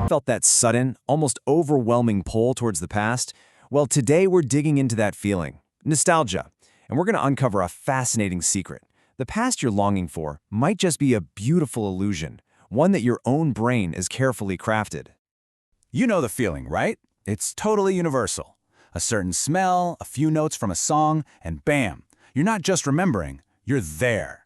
Felt that sudden, almost overwhelming pull towards the past? Well, today we're digging into that feeling, nostalgia, and we're going to uncover a fascinating secret. The past you're longing for might just be a beautiful illusion, one that your own brain is carefully crafted. You know the feeling, right? It's totally universal. A certain smell, a few notes from a song, and bam, you're not just remembering, you're there.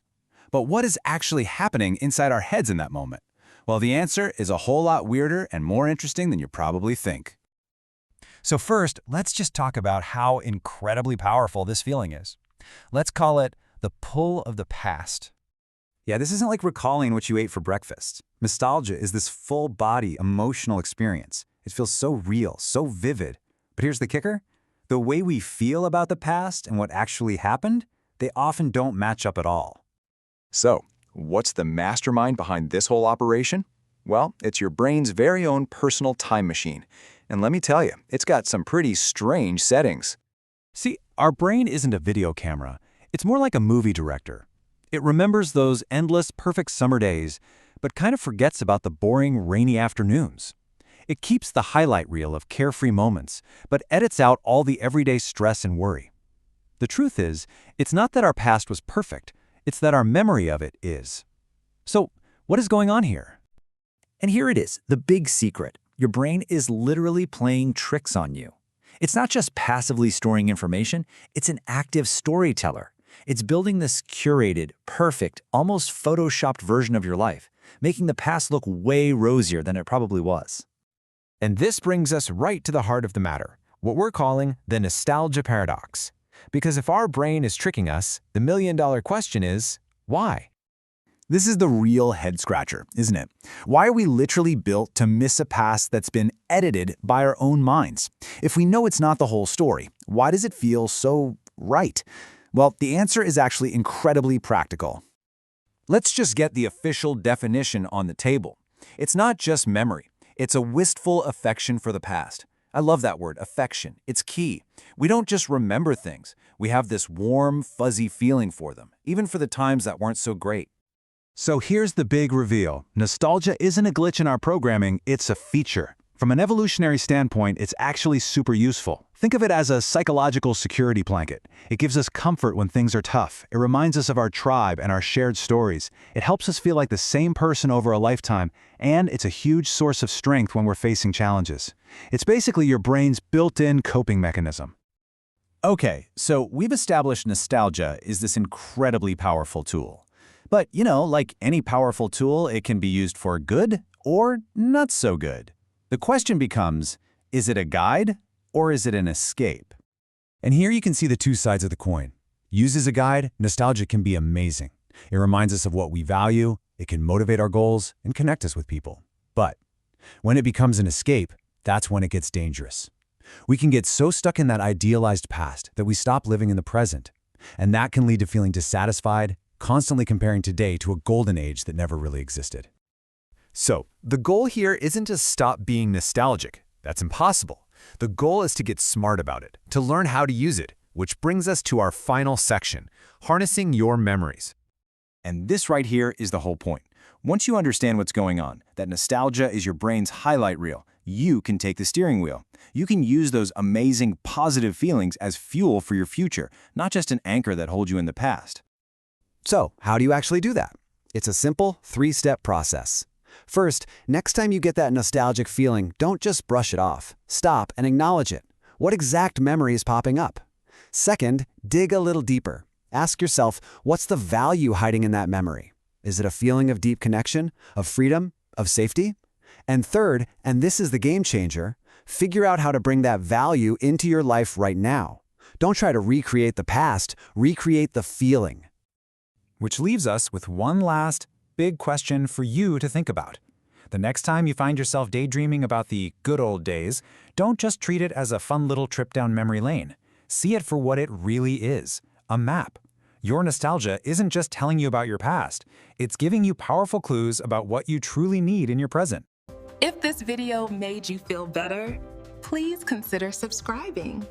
But what is actually happening inside our heads in that moment? Well, the answer is a whole lot weirder and more interesting than you probably think. So first, let's just talk about how incredibly powerful this feeling is. Let's call it the pull of the past. Yeah, this isn't like recalling what you ate for breakfast. Nostalgia is this full-body emotional experience. It feels so real, so vivid. But here's the kicker. The way we feel about the past and what actually happened, they often don't match up at all. So, what's the mastermind behind this whole operation? Well, it's your brain's very own personal time machine. And let me tell you, it's got some pretty strange settings. See, our brain isn't a video camera. It's more like a movie director. It remembers those endless, perfect summer days, but kind of forgets about the boring, rainy afternoons. It keeps the highlight reel of carefree moments, but edits out all the everyday stress and worry. The truth is, it's not that our past was perfect, it's that our memory of it is. So, what is going on here? And here it is, the big secret. Your brain is literally playing tricks on you. It's not just passively storing information, it's an active storyteller. It's building this curated, perfect, almost photoshopped version of your life, making the past look way rosier than it probably was. And this brings us right to the heart of the matter, what we're calling the nostalgia paradox. Because if our brain is tricking us, the million-dollar question is, why? This is the real head-scratcher, isn't it? Why are we literally built to miss a past that's been edited by our own minds? If we know it's not the whole story, why does it feel so right? Well, the answer is actually incredibly practical. Let's just get the official definition on the table. It's not just memory. It's a wistful affection for the past. I love that word, affection. It's key. We don't just remember things. We have this warm, fuzzy feeling for them, even for the times that weren't so great. So here's the big reveal. Nostalgia isn't a glitch in our programming, it's a feature. From an evolutionary standpoint, it's actually super useful. Think of it as a psychological security blanket. It gives us comfort when things are tough. It reminds us of our tribe and our shared stories. It helps us feel like the same person over a lifetime, and it's a huge source of strength when we're facing challenges. It's basically your brain's built-in coping mechanism. Okay, so we've established nostalgia is this incredibly powerful tool. But, like any powerful tool, it can be used for good or not so good. The question becomes, is it a guide or is it an escape? And here you can see the two sides of the coin. Used as a guide, nostalgia can be amazing. It reminds us of what we value, it can motivate our goals, and connect us with people. But when it becomes an escape, that's when it gets dangerous. We can get so stuck in that idealized past that we stop living in the present. And that can lead to feeling dissatisfied, constantly comparing today to a golden age that never really existed. So, the goal here isn't to stop being nostalgic. That's impossible. The goal is to get smart about it, to learn how to use it, which brings us to our final section, harnessing your memories. And this right here is the whole point. Once you understand what's going on, that nostalgia is your brain's highlight reel, you can take the steering wheel. You can use those amazing positive feelings as fuel for your future, not just an anchor that holds you in the past. So, how do you actually do that? It's a simple 3-step process. First, next time you get that nostalgic feeling, don't just brush it off. Stop and acknowledge it. What exact memory is popping up? Second, dig a little deeper. Ask yourself, what's the value hiding in that memory? Is it a feeling of deep connection, of freedom, of safety? And third, and this is the game changer, figure out how to bring that value into your life right now. Don't try to recreate the past, recreate the feeling. Which leaves us with one last big question for you to think about. The next time you find yourself daydreaming about the good old days, don't just treat it as a fun little trip down memory lane. See it for what it really is, a map. Your nostalgia isn't just telling you about your past, it's giving you powerful clues about what you truly need in your present. If this video made you feel better, please consider subscribing.